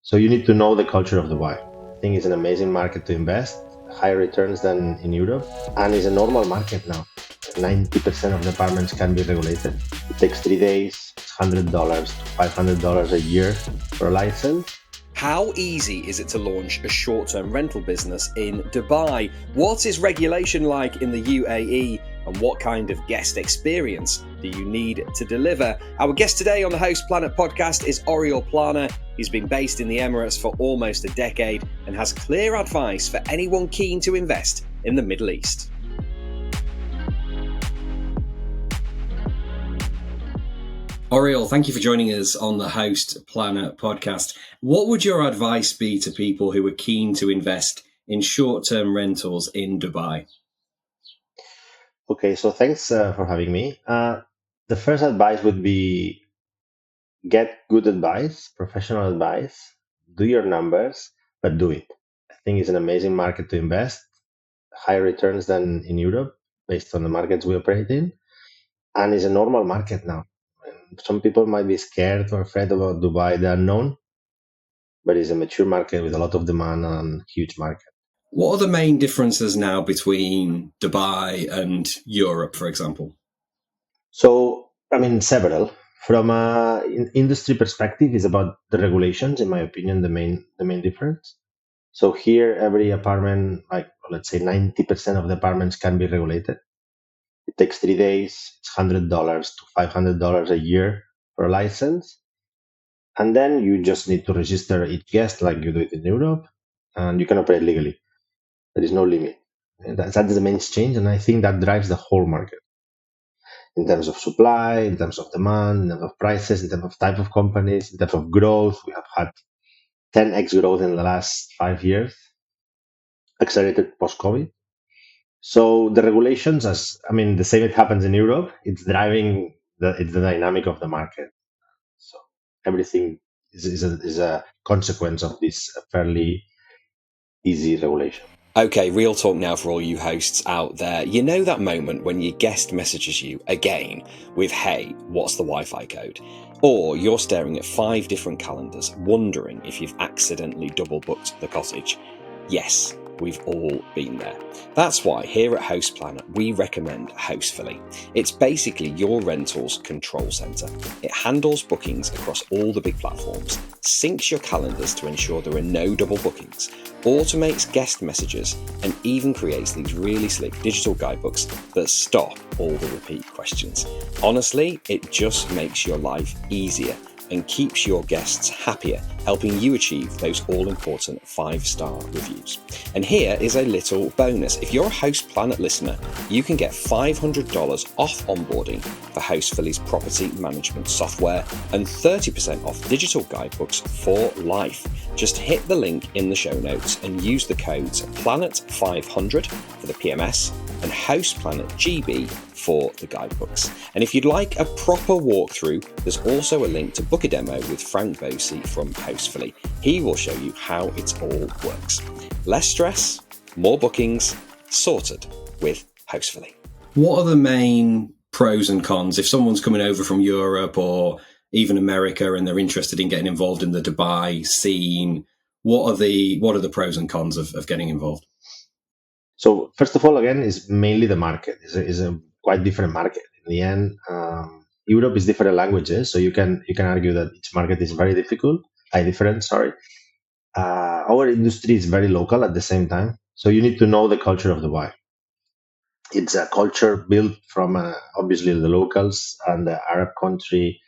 So you need to know the culture of Dubai. I think it's an amazing market to invest, higher returns than in Europe, and it's a normal market now. 90% of the apartments can be regulated. It takes 3 days, it's $100 to $500 a year for a license. How easy is it to launch a short-term rental business in Dubai? What is regulation like in the UAE? And what kind of guest experience do you need to deliver? Our guest today on the Host Planet podcast is Oriol Plana. He's been based in the Emirates for almost a decade and has clear advice for anyone keen to invest in the Middle East. Oriol, thank you for joining us on the Host Planet podcast. What would your advice be to people who are keen to invest in short-term rentals in Dubai? Okay, so thanks for having me. The first advice would be get good advice, professional advice, do your numbers, but do it. I think it's an amazing market to invest, higher returns than in Europe based on the markets we operate in, and it's a normal market now. And some people might be scared or afraid about Dubai, the unknown, but it's a mature market with a lot of demand and huge market. What are the main differences now between Dubai and Europe, for example? So, several. From a industry perspective, is about the regulations. In my opinion, the main difference. So here, every apartment, like let's say 90% of the apartments can be regulated. It takes 3 days. It's $100 to $500 a year for a license, and then you just need to register each guest like you do it in Europe, and you can operate legally. There is no limit. And that's the main change, and I think that drives the whole market in terms of supply, in terms of demand, in terms of prices, in terms of type of companies, in terms of growth. We have had 10x growth in the last 5 years, accelerated post-COVID. So the regulations, the same it happens in Europe. It's driving it's the dynamic of the market. So everything is a consequence of this fairly easy regulation. Okay, real talk now for all you hosts out there. You know that moment when your guest messages you again with, "Hey, what's the Wi-Fi code?" Or you're staring at 5 different calendars, wondering if you've accidentally double booked the cottage. Yes, we've all been there. That's why here at Host Planet, we recommend Hostfully. It's basically your rentals control center. It handles bookings across all the big platforms, syncs your calendars to ensure there are no double bookings, automates guest messages, and even creates these really slick digital guidebooks that stop all the repeat questions. Honestly, it just makes your life easier and keeps your guests happier, helping you achieve those all-important 5-star reviews. And here is a little bonus. If you're a Host Planet listener, you can get $500 off onboarding for Hostfully's property management software and 30% off digital guidebooks for life. Just hit the link in the show notes and use the codes PLANET500 for the PMS and HostPlanetGB for the guidebooks. And if you'd like a proper walkthrough, there's also a link to book a demo with Frank Bosi from Hostfully. He will show you how it all works. Less stress, more bookings, sorted with Hostfully. What are the main pros and cons if someone's coming over from Europe or even America and they're interested in getting involved in the Dubai scene? What are the pros and cons of getting involved? So first of all, again, is mainly the market. Is a quite different market. In the end, Europe is different languages, so you can argue that each market is very different. Sorry, our industry is very local at the same time, so you need to know the culture of Dubai. It's a culture built from obviously the locals and the Arab country,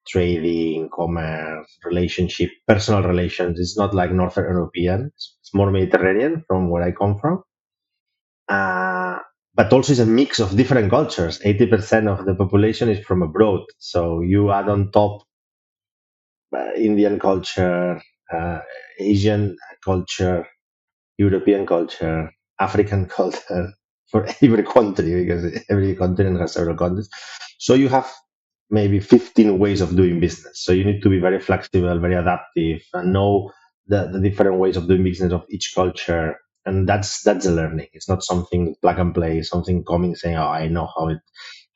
trading, commerce, relationship, personal relations. It's not like Northern European. It's more Mediterranean from where I come from. But also it's a mix of different cultures. 80% of the population is from abroad. So you add on top Indian culture, Asian culture, European culture, African culture for every country, because every continent has several countries. So you have maybe 15 ways of doing business. So you need to be very flexible, very adaptive, and know the different ways of doing business of each culture. And that's a learning. It's not something plug and play, something coming saying, "Oh, I know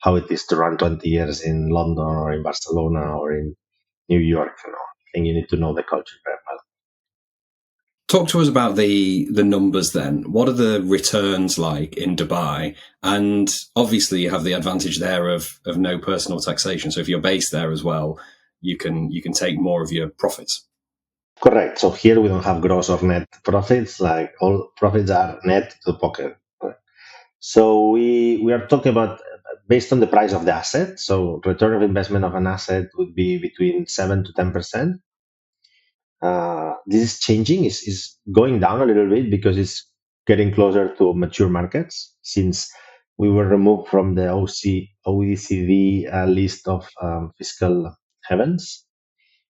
how it is to run 20 years in London or in Barcelona or in New York." I think you need to know the culture very well. Talk to us about the numbers then. What are the returns like in Dubai? And obviously, you have the advantage there of no personal taxation. So if you're based there as well, you can take more of your profits. Correct. So here we don't have gross or net profits. Like all profits are net to the pocket. So we are talking about based on the price of the asset. So return of investment of an asset would be between 7 to 10%. This is changing, is going down a little bit because it's getting closer to mature markets since we were removed from the OECD list of fiscal heavens.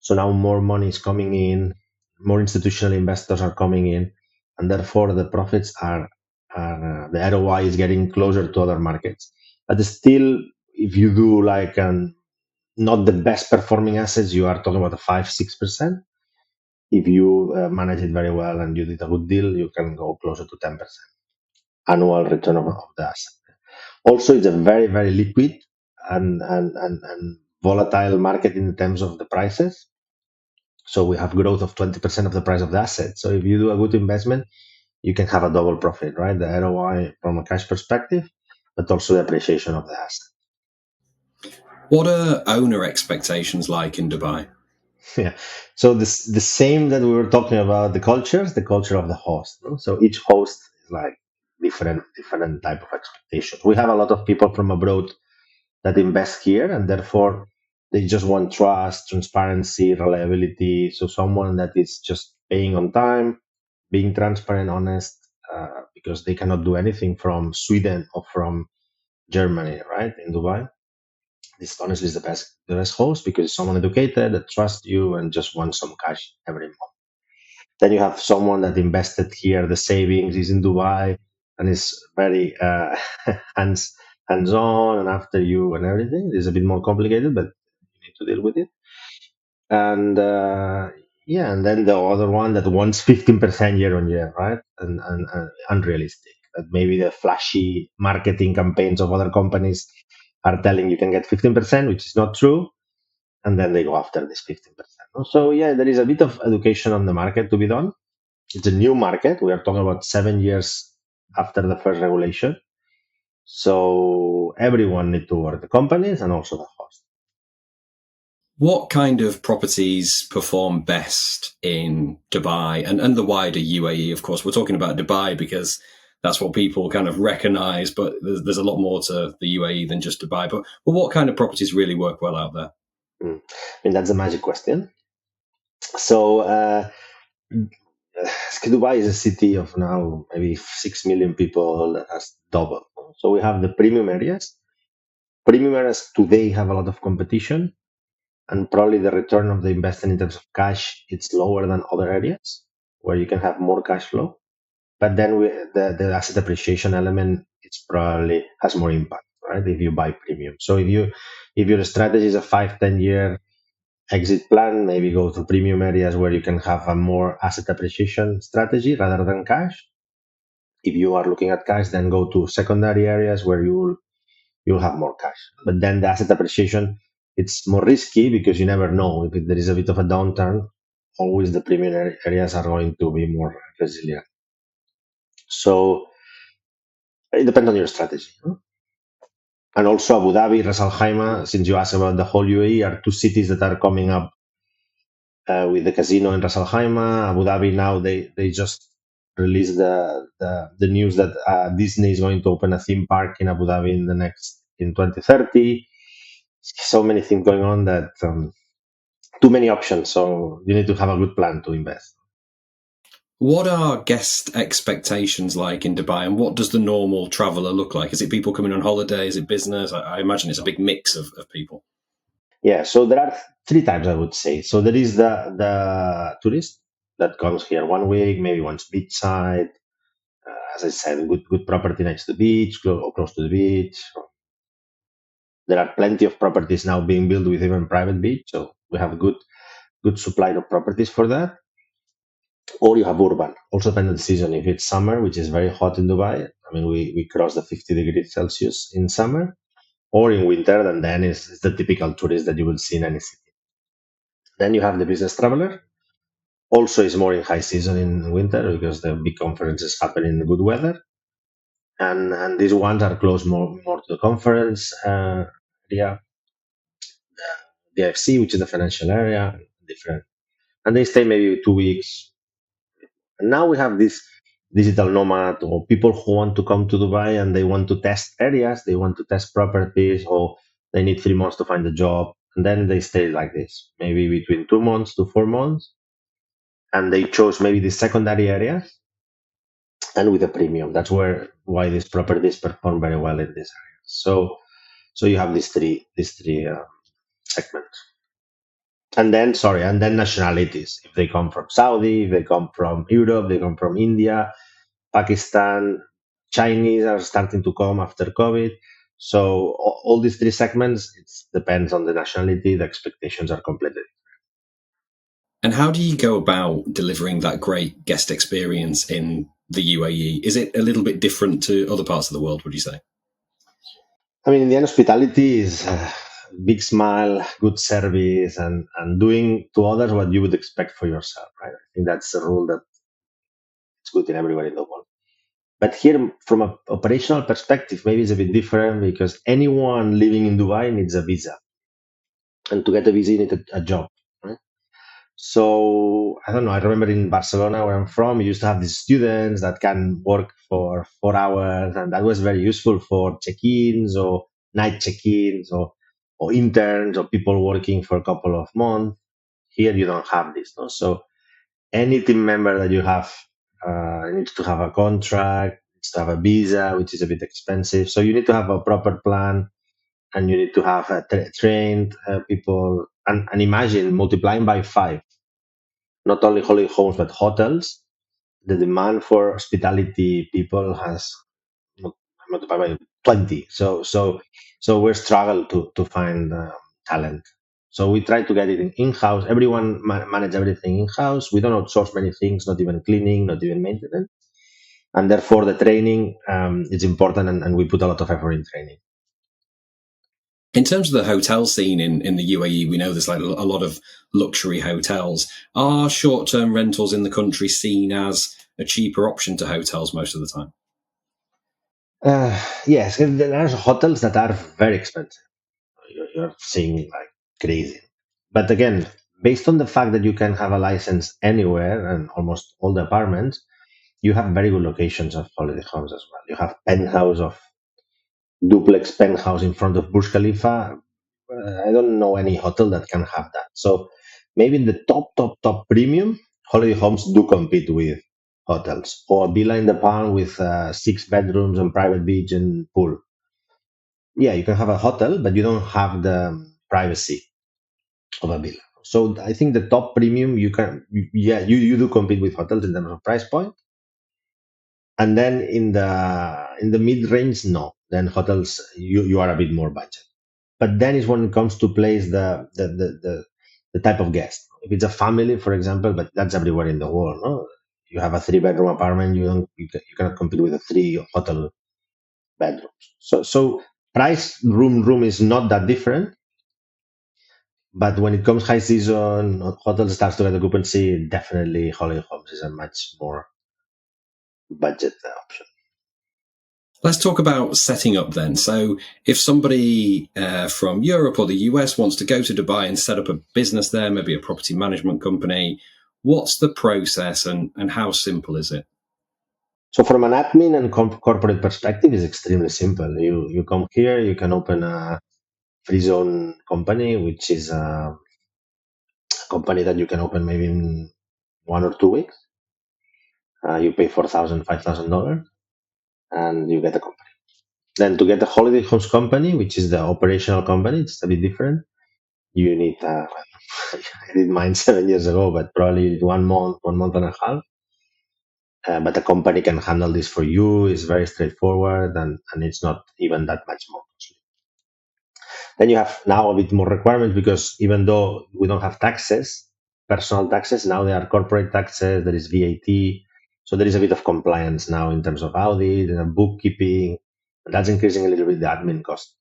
So now more money is coming in, more institutional investors are coming in, and therefore the profits are the ROI is getting closer to other markets. But still, if you do like not the best performing assets, you are talking about a 5-6%. If you manage it very well and you did a good deal, you can go closer to 10% annual return of the asset. Also, it's a very liquid and volatile market in terms of the prices. So we have growth of 20% of the price of the asset. So if you do a good investment, you can have a double profit, right? The ROI from a cash perspective, but also the appreciation of the asset. What are owner expectations like in Dubai? Yeah. So this the same that we were talking about the culture of the host. No? So each host is like different type of expectation. We have a lot of people from abroad that invest here, and therefore they just want trust, transparency, reliability. So someone that is just paying on time, being transparent, honest, because they cannot do anything from Sweden or from Germany, right? In Dubai, this honestly is the best host because it's someone educated that trusts you and just wants some cash every month. Then you have someone that invested here, the savings is in Dubai, and is very hands hands on and after you and everything. It's a bit more complicated, but you need to deal with it. And yeah, and then the other one that wants 15% year on year, right? And unrealistic. That maybe the flashy marketing campaigns of other companies are telling you can get 15%, which is not true, and then they go after this 15%. So yeah, there is a bit of education on the market to be done. It's a new market. We are talking about 7 years after the first regulation. So everyone need to work, the companies and also the host. What kind of properties perform best in Dubai and the wider UAE? Of course, we're talking about Dubai because that's what people kind of recognize, but there's a lot more to the UAE than just Dubai. But what kind of properties really work well out there? I mean, that's a magic question. So Dubai is a city of now maybe 6 million people that has doubled. So we have the premium areas. Premium areas today have a lot of competition, and probably the return of the investment in terms of cash it's lower than other areas where you can have more cash flow. But then the asset appreciation element it's probably has more impact, right? If you buy premium. So if your strategy is a 5-10 year exit plan, maybe go to premium areas where you can have a more asset appreciation strategy rather than cash. If you are looking at cash, then go to secondary areas where you'll have more cash. But then the asset appreciation, it's more risky because you never know if there is a bit of a downturn. Always the premium areas are going to be more resilient. So it depends on your strategy. And also Abu Dhabi, Ras Al Khaimah, since you asked about the whole UAE, are two cities that are coming up with the casino in Ras Al Khaimah. Abu Dhabi now they just released the news that Disney is going to open a theme park in Abu Dhabi in 2030. So many things going on that too many options. So you need to have a good plan to invest. What are guest expectations like in Dubai, and what does the normal traveller look like? Is it people coming on holiday? Is it business? I imagine it's a big mix of people. Yeah, so there are three types I would say. So there is the tourist that comes here 1 week, maybe once beachside. As I said, good property next to the beach, close to the beach. There are plenty of properties now being built with even private beach, so we have a good supply of properties for that. Or you have urban. Also depends on the season. If it's summer, which is very hot in Dubai, I mean we cross the 50 degrees Celsius in summer, or in winter, and then it's the typical tourist that you will see in any city. Then you have the business traveler. Also, it's more in high season in winter because the big conferences happen in good weather, and these ones are close more to the conference area, the FC, which is the financial area, different, and they stay maybe 2 weeks. And now we have this digital nomad or people who want to come to Dubai and they want to test areas, they want to test properties, or they need 3 months to find a job, and then they stay like this, maybe between 2 months to 4 months, and they chose maybe the secondary areas and with a premium. That's why these properties perform very well in this area. So you have these three segments, and then nationalities. If they come from Saudi, if they come from Europe, they come from India, Pakistan, Chinese are starting to come after COVID. So all these three segments, it depends on the nationality. The expectations are completely. And how do you go about delivering that great guest experience in the UAE? Is it a little bit different to other parts of the world, would you say? I mean, in the end, hospitality is big smile, good service, and doing to others what you would expect for yourself, right? I think that's a rule that's good in everywhere in the world. But here, from an operational perspective, maybe it's a bit different because anyone living in Dubai needs a visa, and to get a visa, you need a job, right? So I don't know. I remember in Barcelona, where I'm from, we used to have these students that can work for 4 hours, and that was very useful for check-ins or night check-ins or interns or people working for a couple of months. Here, you don't have this, no. So any team member that you have needs to have a contract, needs to have a visa, which is a bit expensive. So you need to have a proper plan, and you need to have trained people. And imagine multiplying by five, not only holiday homes but hotels. The demand for hospitality people has multiplied by 20. So we struggle to find talent. So we try to get it in-house. Everyone manage everything in-house. We don't outsource many things, not even cleaning, not even maintenance. And therefore, the training is important, and we put a lot of effort in training. In terms of the hotel scene in the UAE, we know there's like a lot of luxury hotels. Are short-term rentals in the country seen as a cheaper option to hotels most of the time? Yes, and there are hotels that are very expensive. You're seeing like crazy. But again, based on the fact that you can have a license anywhere and almost all the apartments, you have very good locations of holiday homes as well. You have penthouse of duplex penthouse in front of Burj Khalifa. I don't know any hotel that can have that. So maybe in the top premium, holiday homes do compete with hotels, or villa in the palm with 6 bedrooms and private beach and pool. Yeah, you can have a hotel, but you don't have the privacy of a villa. So I think the top premium you can, yeah, you do compete with hotels in terms of price point, and then in the mid range, no, then hotels you are a bit more budget. But then is when it comes to place the type of guest. If it's a family, for example, but that's everywhere in the world, no? You have a 3 bedroom apartment, you cannot compete with a three hotel bedrooms. So price room is not that different. But when it comes high season, hotel starts to get occupancy. Definitely, holiday homes is a much more budget option. Let's talk about setting up then. So, if somebody from Europe or the US wants to go to Dubai and set up a business there, maybe a property management company, what's the process and how simple is it? So, from an admin and corporate perspective, is extremely simple. You come here, you can open a free zone company, which is a company that you can open maybe in 1 or 2 weeks. You pay $4,000, $5,000, and you get a company. Then to get a holiday homes company, which is the operational company, it's a bit different. You need I did mine 7 years ago, but probably 1 month, 1 month and a half. But the company can handle this for you. It's very straightforward, and it's not even that much more costly. Then you have now a bit more requirements because even though we don't have taxes, personal taxes, now there are corporate taxes, there is VAT. So there is a bit of compliance now in terms of audit and bookkeeping. And that's increasing a little bit the admin cost.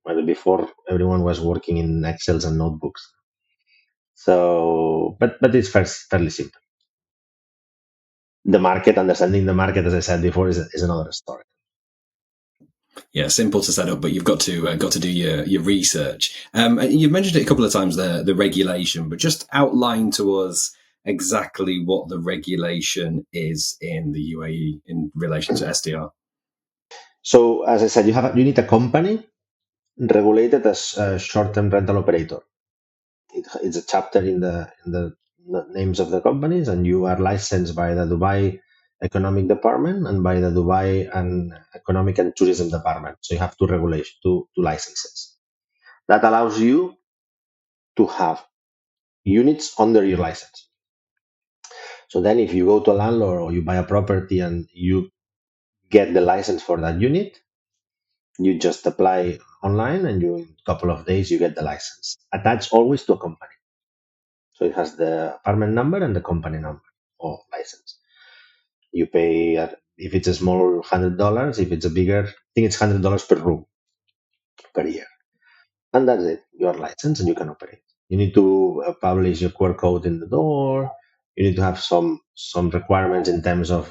Well, before everyone was working in Excels and notebooks. So, but it's fairly simple. The market, understanding the market, as I said before, is another story. Yeah, simple to set up, but you've got to do your research. You've mentioned it a couple of times, the regulation, but just outline to us exactly what the regulation is in the UAE in relation to SDR. So, as I said, you need a company regulated as a short-term rental operator. It's a chapter in the names of the companies, and you are licensed by the Dubai Economic Department and by the Dubai and Economic and Tourism Department. So you have two licenses. That allows you to have units under your license. So then, if you go to a landlord or you buy a property and you get the license for that unit, you just apply online, and in a couple of days you get the license. Attached always to a company. So it has the apartment number and the company number or license. You pay if it's a small $100. If it's a bigger, I think it's $100 per room per year, and that's it. Your license, and you can operate. You need to publish your QR code in the door. You need to have some requirements in terms of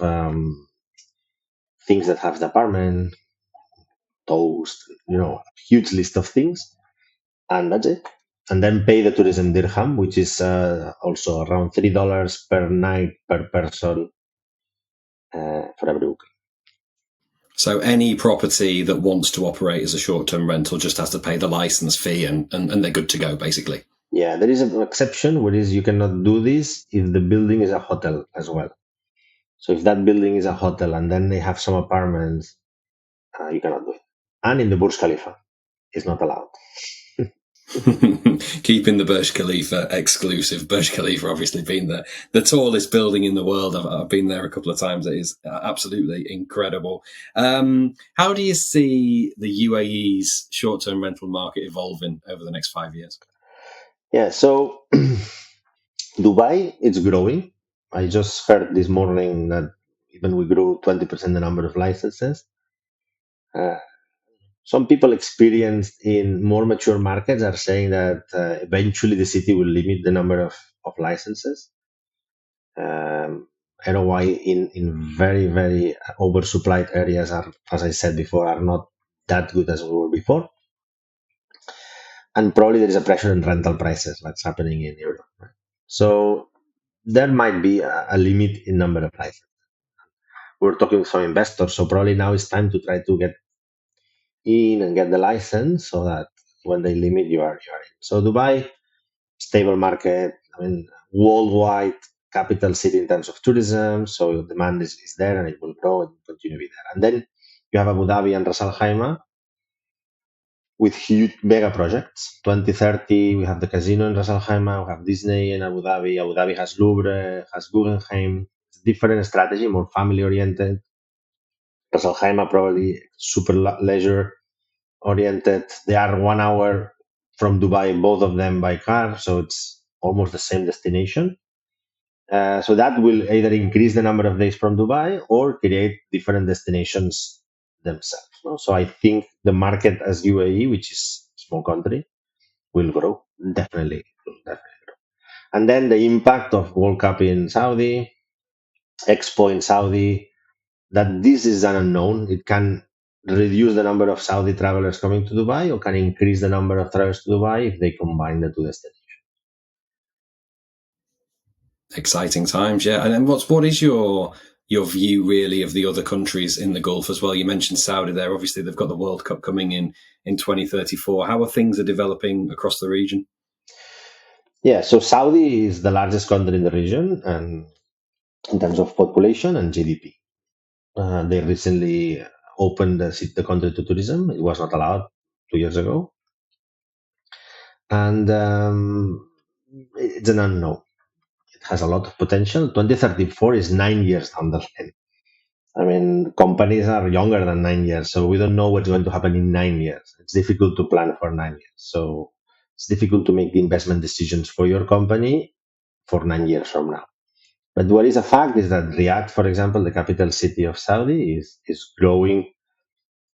things that have the apartment, toast, huge list of things, and that's it. And then pay the tourism dirham, which is also around $3 per night per person for every week. So any property that wants to operate as a short-term rental just has to pay the license fee, and they're good to go, basically. Yeah, there is an exception where is you cannot do this if the building is a hotel as well. So if that building is a hotel and then they have some apartments, you cannot do it. And in the Burj Khalifa, it's not allowed. Keeping the Burj Khalifa exclusive. Burj Khalifa obviously being the tallest building in the world. I've been there a couple of times. It is absolutely incredible. How do you see the UAE's short-term rental market evolving over the next 5 years? Yeah, so Dubai, it's growing. I just heard this morning that even we grew 20% the number of licenses. Uh, some people experienced in more mature markets are saying that eventually the city will limit the number of licenses. ROI in very, very oversupplied areas are, as I said before, are not that good as we were before. And probably there is a pressure in rental prices that's happening in Europe. Right? So there might be a limit in number of licenses. We're talking with some investors, so probably now it's time to try to get in and get the license so that when they limit you are in. So Dubai, stable market, I mean worldwide capital city in terms of tourism, so demand is there and it will grow and continue to be there. And then you have Abu Dhabi and Ras Al Khaimah with huge mega projects. 2030, we have the casino in Ras Al Khaimah, we have Disney in Abu Dhabi. Abu Dhabi has Louvre, has Guggenheim. It's different strategy, more family oriented. Ras Al Khaimah probably super leisure oriented. They are 1 hour from Dubai, both of them by car, so it's almost the same destination. So that will either increase the number of days from Dubai or create different destinations themselves. No? So I think the market as UAE, which is a small country, will grow. Definitely, will definitely grow. And then the impact of World Cup in Saudi, Expo in Saudi, that this is an unknown. It can reduce the number of Saudi travelers coming to Dubai or can increase the number of travelers to Dubai if they combine the two destinations. Exciting times, yeah. And then what is your view really of the other countries in the Gulf as well? You mentioned Saudi there. Obviously, they've got the World Cup coming in 2034. How are things developing across the region? Yeah, so Saudi is the largest country in the region and in terms of population and GDP. They recently opened the country to tourism. It was not allowed 2 years ago. And it's an unknown. It has a lot of potential. 2034 is 9 years down the line. I mean, companies are younger than 9 years, so we don't know what's going to happen in 9 years. It's difficult to plan for 9 years. So it's difficult to make the investment decisions for your company for 9 years from now. But what is a fact is that Riyadh, for example, the capital city of Saudi, is growing.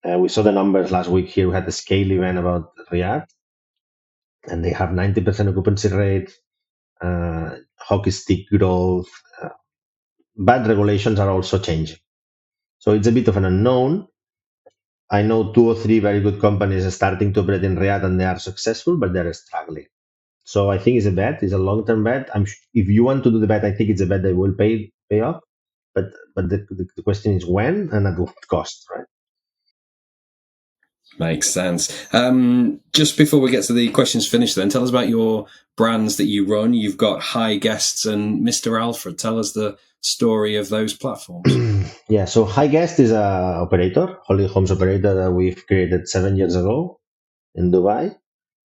We saw the numbers last week here. We had the scale event about Riyadh, and they have 90% occupancy rate. hockey stick growth, but regulations are also changing. So it's a bit of an unknown. I know two or three very good companies are starting to operate in Riyadh and they are successful, but they're struggling. So I think it's a bet. It's a long-term bet. If you want to do the bet, I think it's a bet that will pay off. But the question is when and at what cost, right? Makes sense. Just before we get to the questions finished, then tell us about your brands that you run. You've got HiGuests and Mr Alfred. Tell us the story of those platforms. Yeah. So HiGuest is a operator, holiday homes operator that we've created 7 years ago in Dubai.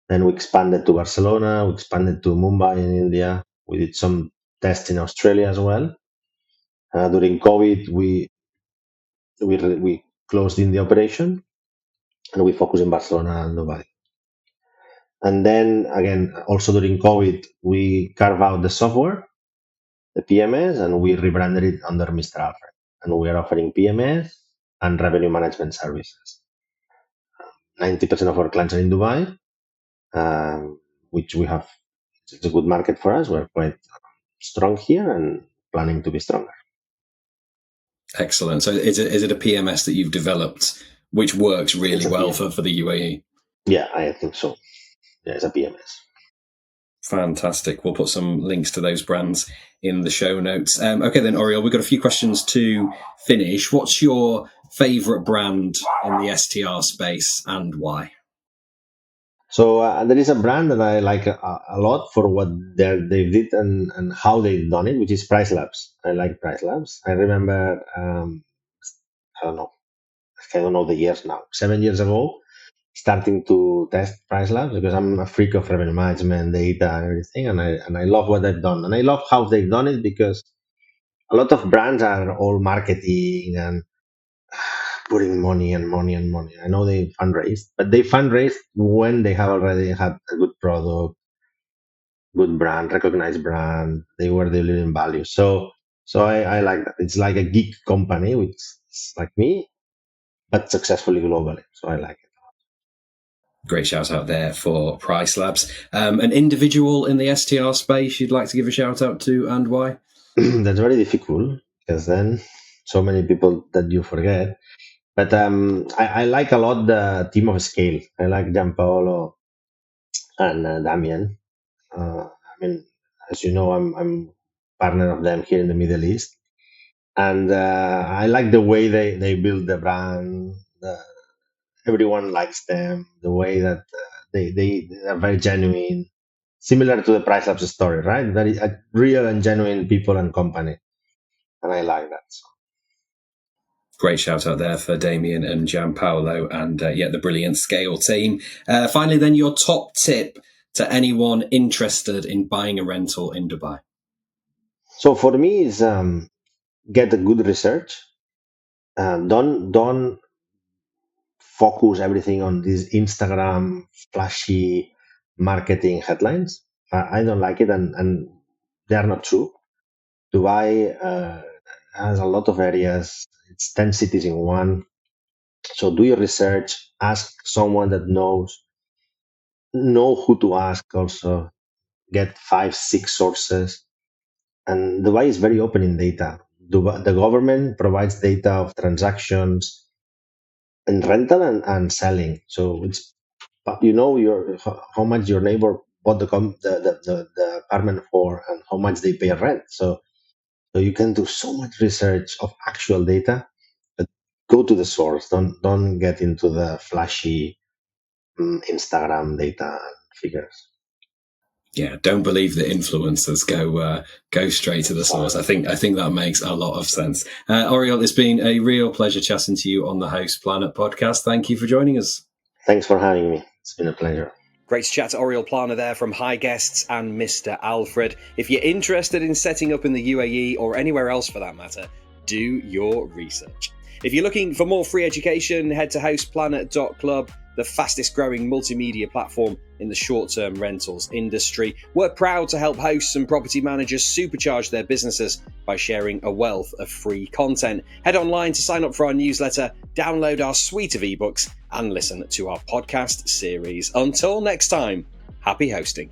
Then we expanded to Barcelona. We expanded to Mumbai in India. We did some tests in Australia as well. During COVID, we closed in the operation and we focus in Barcelona and Dubai. And then again, also during COVID, we carve out the software, the PMS, and we rebranded it under Mr. Alfred. And we are offering PMS and revenue management services. 90% of our clients are in Dubai, which we have. It's a good market for us. We're quite strong here and planning to be stronger. Excellent. So is it a PMS that you've developed which works really well for the UAE? Yeah, I think so. Yeah, it's a PMS. Fantastic. We'll put some links to those brands in the show notes. Okay, then, Oriol, we've got a few questions to finish. What's your favourite brand in the STR space and why? So there is a brand that I like a lot for what they did and how they've done it, which is PriceLabs. I like PriceLabs. I remember, I don't know the years now, 7 years ago, starting to test PriceLabs because I'm a freak of revenue management, data, and everything, and I love what they've done, and I love how they've done it because a lot of brands are all marketing and putting money and money and money. I know they fundraised, but they fundraised when they have already had a good product, good brand, recognized brand. They were delivering value. So I like that. It's like a geek company, which is like me, but successfully globally. So I like it. Great shout out there for PriceLabs. An individual in the STR space you'd like to give a shout out to and why? That's very difficult because then so many people that you forget. But I like a lot the team of scale. I like Gianpaolo and Damian. I mean, as you know, I'm partner of them here in the Middle East, and I like the way they build the brand. Everyone likes them. The way that they are very genuine, similar to the PriceLabs story, right? Very real and genuine people and company, and I like that. So. Great shout out there for Damian and Gianpaolo and the brilliant Scale team. Finally, then, your top tip to anyone interested in buying a rental in Dubai. So for me, is get a good research. Don't focus everything on these Instagram flashy marketing headlines. I don't like it, and they are not true. Dubai has a lot of areas. It's 10 cities in one. So do your research. Ask someone that know who to ask. Also, get 5, 6 sources. And Dubai is very open in data. The government provides data of transactions in rental and selling. So it's how much your neighbor bought the apartment for and how much they pay rent. So you can do so much research of actual data, but go to the source. Don't get into the flashy Instagram data and figures. Yeah, don't believe the influencers. Go straight to the source. I think that makes a lot of sense. Oriol, it's been a real pleasure chatting to you on the Host Planet podcast. Thank you for joining us. Thanks for having me. It's been a pleasure. Great to chat to Oriol Plana there from HiGuests and Mr Alfred. If you're interested in setting up in the UAE or anywhere else for that matter, do your research. If you're looking for more free education, head to hostplanet.club, the fastest growing multimedia platform in the short-term rentals industry. We're proud to help hosts and property managers supercharge their businesses by sharing a wealth of free content. Head online to sign up for our newsletter, download our suite of ebooks, and listen to our podcast series. Until next time, happy hosting.